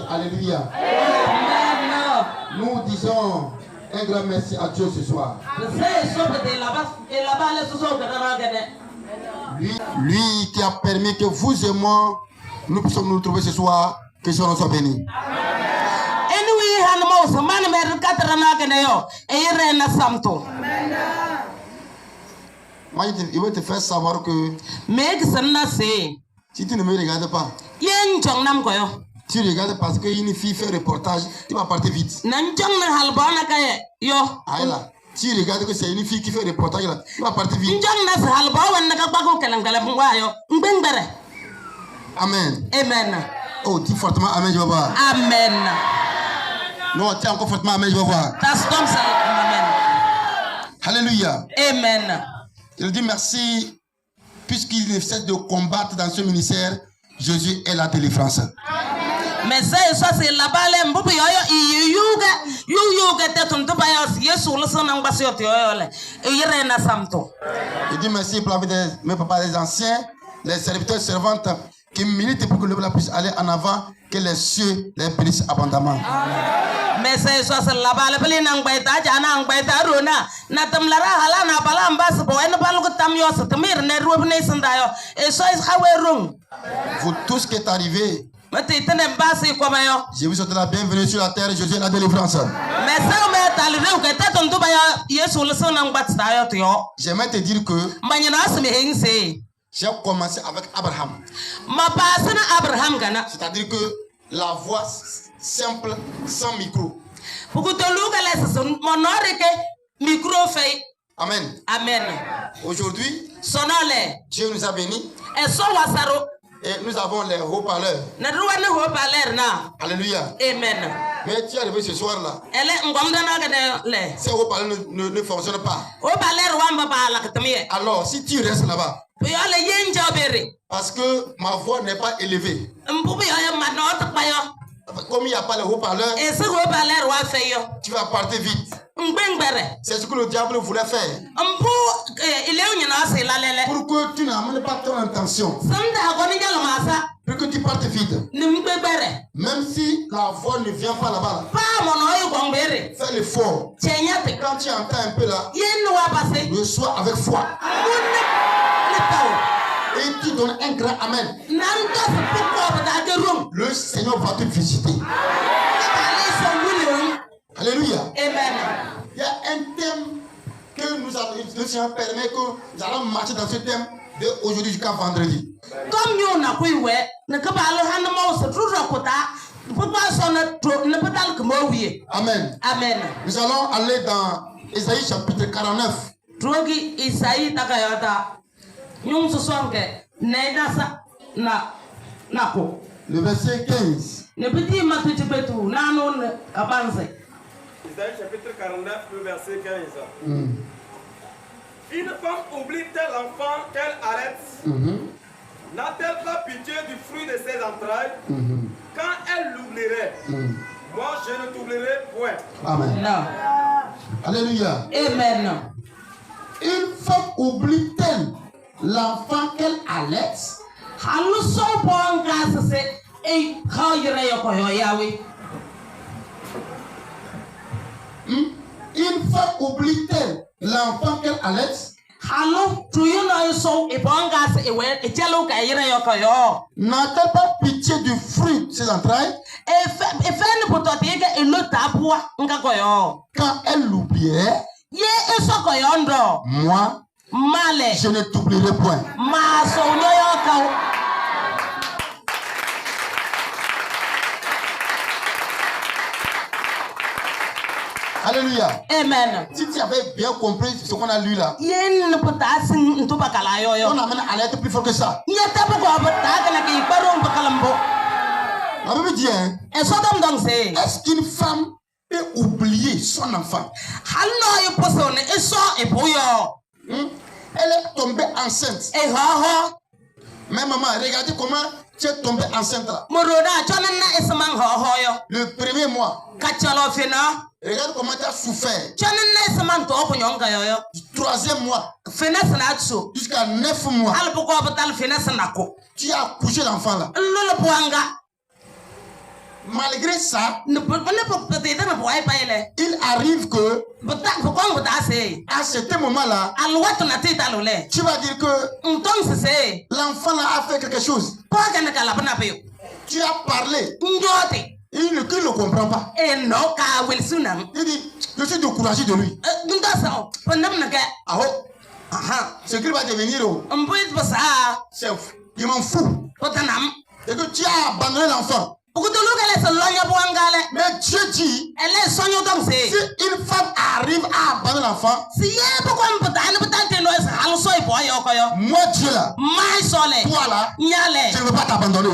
Alléluia. Nous disons un grand merci à Dieu ce soir. Lui qui a permis que vous et moi, nous puissions nous trouver ce soir, que ce soit bénis. Moi, il veut te faire savoir que si tu ne me regardes pas, tu regardes parce qu'une fille fait reportage, tu vas partir vite. Ah là, tu regardes que c'est une fille qui fait reportage là, tu vas partir vite. Amen. Amen. Oh, dis fortement Amen, je vais voir. Amen. Non, tiens encore fortement Amen, je vais voir. Amen. Alléluia. Amen. Il dit merci, puisqu'il ne cesse de combattre dans ce ministère, Jésus est la délivrance. Mais ça c'est la balle mbubu yoyo yuga tetuntu bayos Yesu lusona ngbasiote yoyo yire na samto. Il dit merci pour la vie de mes papas, les anciens, les serviteurs, servantes qui militent pour que le peuple puisse aller en avant, que les cieux les bénissent abondamment. Mais c'est la balle beli nang baita jana baita runa na tamlara hala na bala mbas bo en balu tamyos tamir ne rubne sandayo et so is hawerung. Vous tous qui êtes arrivés, je vous souhaite la bienvenue sur la terre, Jésus est la délivrance. J'aimerais te dire que j'ai commencé avec Abraham. C'est-à-dire que la voix simple, sans micro. Amen. Amen. Aujourd'hui, Dieu nous a bénis. Et nous avons les haut-parleurs. Alléluia. Amen. Mais tu es arrivé ce soir-là. Ces haut-parleurs ne fonctionnent pas. Alors, si tu restes là-bas, parce que ma voix n'est pas élevée, comme il n'y a pas les haut-parleurs, tu vas partir vite. C'est ce que le diable voulait faire. Pour que tu n'amènes pas ton intention. Pour que tu partes vite. Même si la voix ne vient pas là-bas. Fais l'effort. Quand tu entends un peu là, reçois avec foi. Et tu donnes un grand amen. Le Seigneur va te visiter. Alléluia. Amen. Il y a un thème que le Seigneur permet que nous allons marcher dans ce thème de aujourd'hui jusqu'à vendredi. Comme nous n'avons Amen. Amen. Nous allons aller dans Ésaïe chapitre 49. Le verset 15. Isaïe chapitre 49, le verset 15. Une femme oublie-t-elle l'enfant qu'elle arrête? N'a-t-elle pas pitié du fruit de ses entrailles? Quand elle l'oublierait, moi je ne t'oublierai point. Amen. Non. Alléluia. Amen. Une femme oublie-t-elle l'enfant qu'elle allait? Une femme oublie-t-elle l'enfant qu'elle allait? N'a-t-elle pas pitié du fruit de ses entrailles? Quand elle l'oublierait, moi, je ne t'oublierai point. Alléluia. Amen. Si tu avais bien compris ce qu'on a lu là, on amène à l'être plus fort que ça. La Bible dit, hein, est-ce qu'une femme peut oublier son enfant? Elle est tombée enceinte. Mais maman, regardez comment tu es tombée enceinte là. Le premier mois. Regarde comment tu as souffert. Du troisième mois. Jusqu'à 9 mois. Tu as accouché l'enfant là. malgré ça, il arrive que à ce moment-là, tu vas dire que l'enfant a fait quelque chose. Tu as parlé. Il ne comprend pas. Il dit, je suis découragé de lui. Ce qu'il va devenir, il m'en fout. Et que tu as abandonné l'enfant. Mais Dieu dit, si une femme arrive à abandonner l'enfant, moi Dieu là, toi là, je ne veux pas t'abandonner.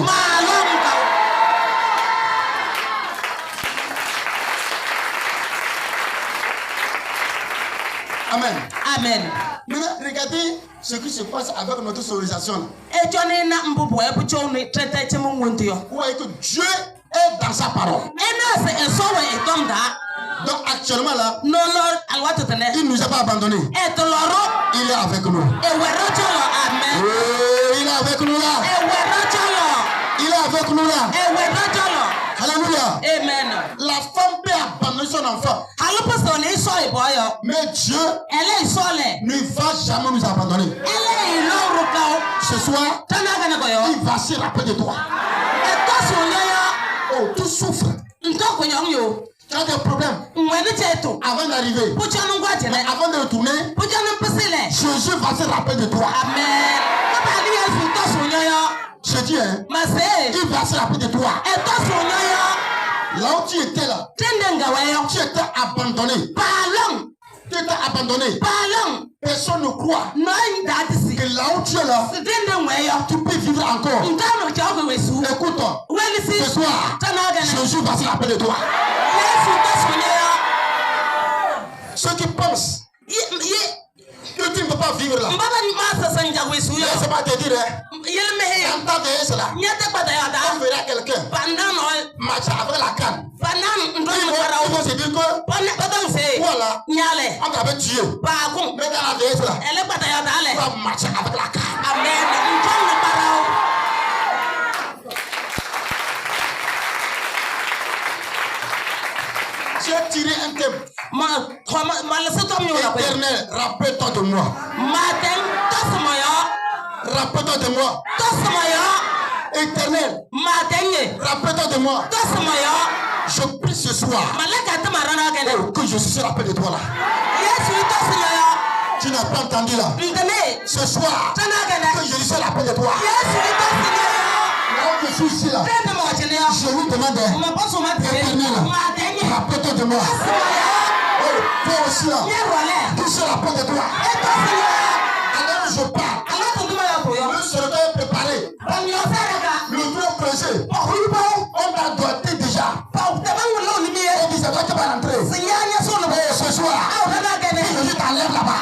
Amen. Amen. Maintenant, regardez ce qui se passe avec notre civilisation. Vous voyez que Dieu est dans sa parole. Donc actuellement là, il ne nous a pas abandonnés. Il est avec nous. Il est avec nous là. Il est avec nous là. Alléluia. Amen. La femme peut abandonner son enfant. Mais Dieu ne va jamais nous abandonner. Ce soir, il va se rappeler de toi. Oh, tu souffres. Tu as des problèmes. Avant d'arriver, mais avant de retourner, Jésus va se rappeler de toi. Amen. Je dis, hein, il va se rappeler de toi. Là où tu étais là, tu étais abandonné. Tu étais abandonné. Personne ne croit que là où tu es là, tu peux vivre encore. Écoute-toi. Ce soir, Jésus va se rappeler de toi. Ceux qui pensent que tu ne peux pas vivre là, laisse pas te dire, en tant que cela, on verra quelqu'un marcher avec la canne. Ils vont se dire que voilà, on t'avait tué. Mais dans la vieille cela, on va marcher avec la canne. J'ai tiré un thème. Éternel, rappelle-toi de moi. Rappelle-toi de moi. Éternel, rappelle-toi de moi. Je prie ce soir que je se rappelle de toi là. Tu n'as pas entendu là. Ce soir, que je se rappelle de toi. Là où je suis ici là, je lui demande, Éternel, rappelle-toi de moi. Oh, toi aussi là, que se rappelle de toi. Alors je pars. Le soldat est préparé. Le tour creusé. On a doigté déjà. On dit ça doit pas rentrer. Ce soir, je t'enlève là-bas.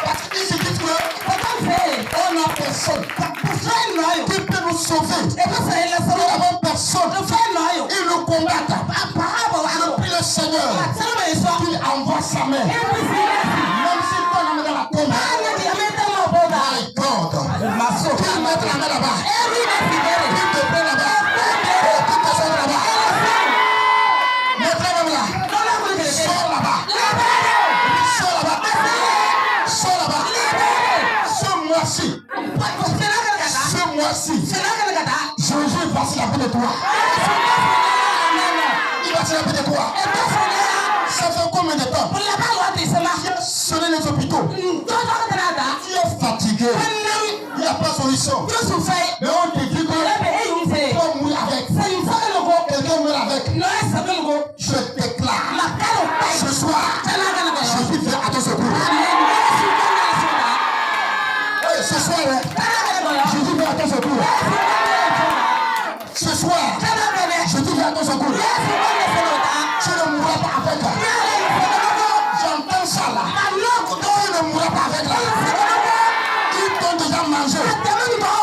Parce qu'ils se disent que on n'a personne qui peut nous sauver. Nous n'avons personne. Ils nous combattent. Je prie le Seigneur qu'il envoie sa main. Même si toi on est dans la tombe. My God. Qu'il mette la main là-bas. Qu'il te prenne là-bas. Qu'il te sorte là-bas. Mets la main là. Sors là-bas. Sors là-bas. Sors là-bas. Ce mois-ci, Jésus va se rappeler de toi. Il va se rappeler de toi. Ça fait combien de temps? Tu as sonné les hôpitaux. Tu es fatigué. Il n'y a pas de solution. Mais on te dit que tu vas mourir avec. Quelqu'un meurt avec. Je déclare ce soir, Jésus vient à ton secours. Ce soir, Jésus vient à ton secours. Ce soir, Jésus vient à ton secours. Tu ne mourras pas avec. J'entends ça là. Tu ne mourras pas avec là. Ils t'ont déjà mangé.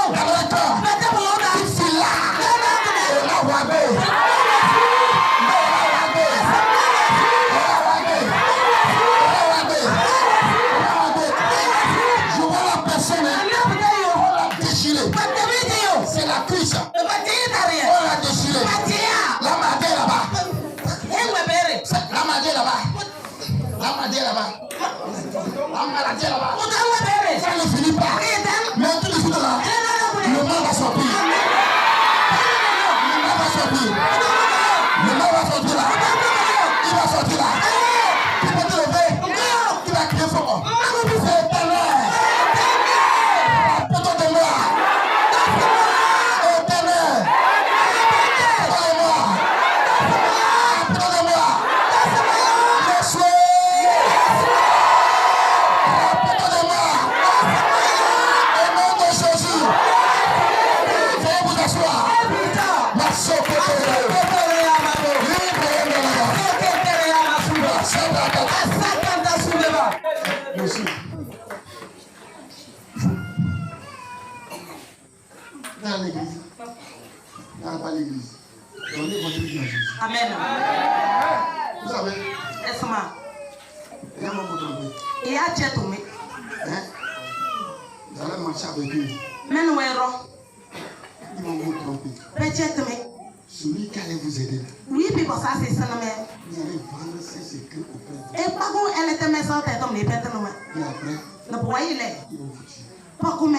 Dans leur cœur. Ils filent là. Et là, wabé. Je vois la personne. On l'a déchirée. C'est la cuisse. dans pas l'église. Donnez votre vie à Jésus. Amen. Vous savez, Esma. il y a mon tromper. Il y a Tchétoumé. Vous allez marcher avec eux. Menuero. Ils vont vous tromper. Tchétoumé. Celui qui allait vous aider. Oui, puis pour ça, c'est ça, mais. Vous allez vendre ses secrets auprès de Et pas où elle était maison, t'es tombé, bête, non, mais. vous. Et après, Le bois, il est. ils vont vous tuer. Pas comme.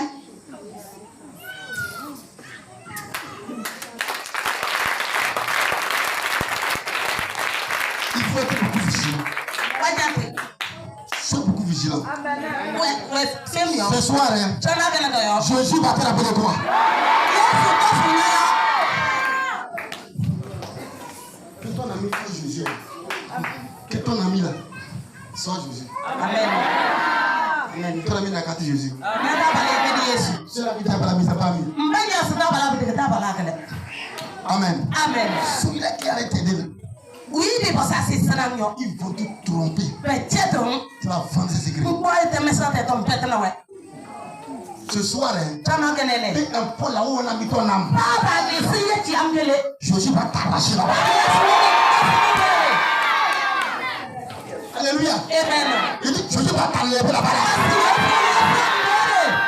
Il faut être beaucoup vigilant. Sois beaucoup vigilant. Ouais, c'est mieux. Ce soir, Jésus va te rappeler quoi? Que ton ami soit Jésus. Que ton ami là soit Jésus. Amen. Amen. Ton ami n'a qu'à Jésus. Amen. C'est la vie de la mise à part. Amen. Amen. Celui-là qui allait t'aider, Oui, mais pour ça, c'est ça, non. ils vont te tromper. Peut-être. Tu vas vendre ses secrets. Pourquoi te mets ça, t'es tombé, non, ouais. Ce soir, T'as manqué, n'est-ce fais un peu là où on a mis ton âme. pas? Tu as mis Jésus va t'arracher là-bas. Alléluia. Amen. Il dit Jésus va t'enlever là-bas.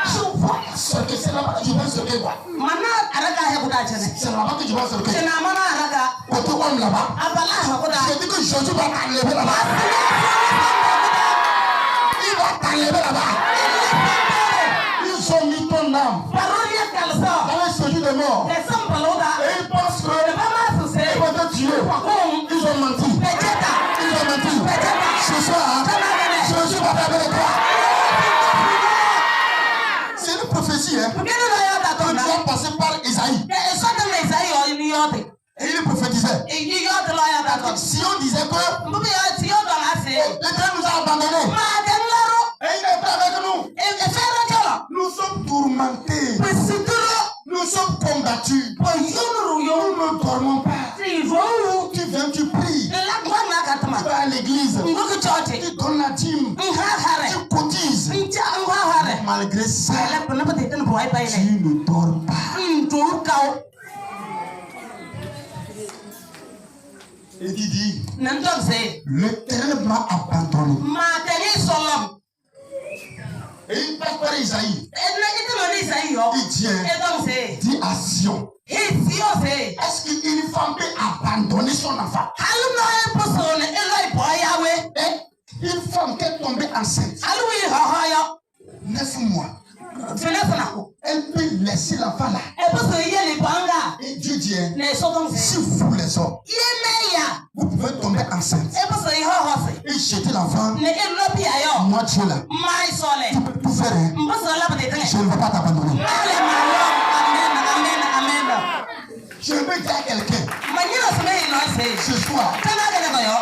Je vois ce que c'est là-bas que je vais se quoi. Mana araga ya kuda chene. C'est là-bas que je vais se C'est na mana araga. Côté homme là-bas. Abala ha kuda. Je dis que Jésus va t'enlever là-bas. Il va t'enlever là-bas. Ils ont mis ton âme Parolia kalso. dans un séjour de mort. Les sommes baloda. Et ils pensent que Le mama ils sose. vont te tuer. Ils ont menti. Pecheta. Ils ont menti. Ce soir, Jésus va t'enlever toi. C'est une prophétie, hein. Pourquoi nous ayons Que d'attendre? tu as passé par Isaïe. Et ça de mes aïeux, il y a des. Et il prophétisait. Et il y a de l'ayant d'attendre. Si on disait que Mbubi ya tiyo dans la sé. l'Éternel nous a abandonnés. Ma denlaro. Et il n'est pas avec nous. Et faire le jolo. Nous sommes tourmentés. Pesituro. Nous sommes combattus. Po yunuru Nous yo. ne dormons pas. Si vou. Tu viens, tu pries. La kwa na katama. Tu vas à l'église. Ngoku chote. Tu donnes la dîme. Nhahare. Tu cotises. Ncha nhahare. Malgré ça, La pena pete ten boy pa tu ile. ne dors pas. Nturukao. Et il dit, Nantokse. l'Éternel m'a abandonné. Ma teni solom. Et il passe par Isaïe. Edna itelo ni sayo. Il dit, Edongse. dis à Sion. Hisiose. Est-ce qu'une femme peut abandonner son enfant? Aluno e posone eloi boyawe. Et une femme qui est tombée enceinte, Alui hohoyo. 9 mois, Fenesanako. elle peut laisser l'enfant là. E poso yeli banga. Et Dieu dit, Ne sotongse. si vous les hommes, Yemeya. vous pouvez tomber enceinte E poso hohose. et jeter l'enfant, Ne elopi ayo. moi Dieu là, Mai sole. tu peux tout faire, hein. Mposo la pete Je tenge. ne vais pas t'abandonner. Ale malo. Amen. Amen. Amen. Je veux dire à quelqu'un, Manyina sme ino se. ce soir, Kana gele koyo.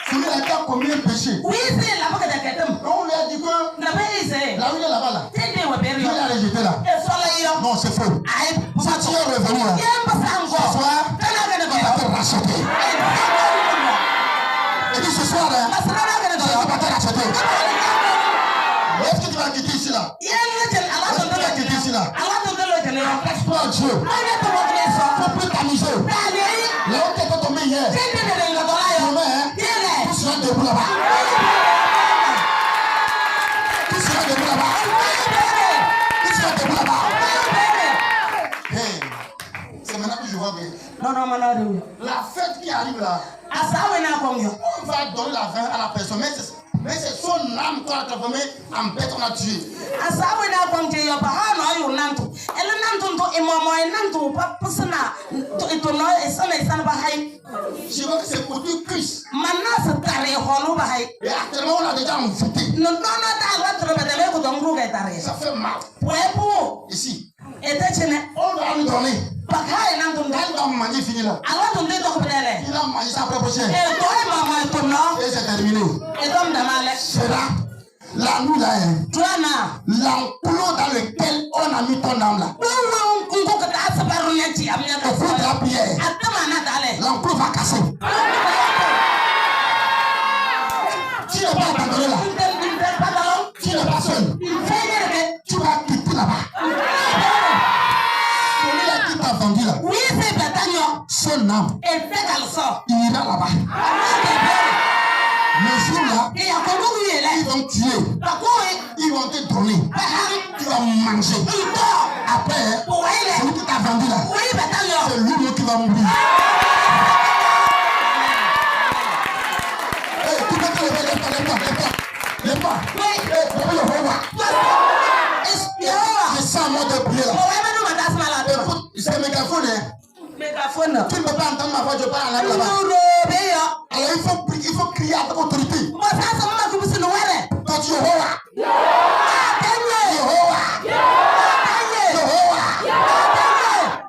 celui-là qui a commis un péché, Oui se la poke de ketem. on lui a dit que Na be ise. là où il est là-bas là, Tende we il berio. a rejeté là. E sole yo. Non, c'est faux. Ai. Si tu es revenu là, Yemba sango. ce soir, Kana gele il koyo. va te racheter. Et dit ce soir là, Masana gele Jésus koyo. va te racheter. Est-ce que tu vas quitter ici là? Passe-toi à Dieu. Faut plus t'amuser. Là où tu étais tombé hier, demain, hein, tu seras debout là-bas. Tu seras debout là-bas. Tu seras debout là-bas. Hey, c'est maintenant que je vois bien. La fête qui arrive là, on va donner la vin à la personne. Mais c'est son âme qu'on a transformé en bête, on a tué. Je vois que c'est pour tout Christ. Et actuellement, on a déjà envoûté. Ça fait mal. Ici. On va lui donner. Quand il va manger, fini là. Il a mangé sa propre chair. Et c'est terminé. C'est là. La nuit là, l'enclos dans lequel on a mis ton âme là. Au bout de la prière, l'enclos va casser. Tu n'es pas abandonné là. Tu n'es pas seul. Tu vas quitter là-bas. Celui-là qui t'a vendu là. son âme ira là-bas. Le jour-là, ils vont tuer. Ils vont te donner. Tu vas manger. Après, celui qui t'a vendu là, c'est lui qui va mourir. Tu peux te lever, lève pas. Je sens moi de prier là. Écoute, c'est le mégaphone. Tu ne peux pas entendre ma voix, je parle en là-bas. Alors il faut crier avec autorité. Quand Jéhovah.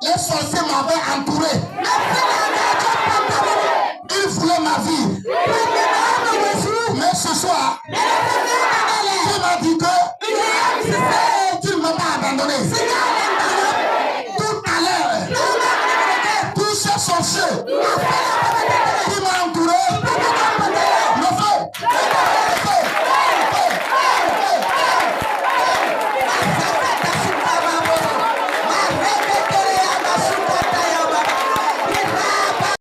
Les sorciers m'avaient entouré. Ils voulaient ma vie.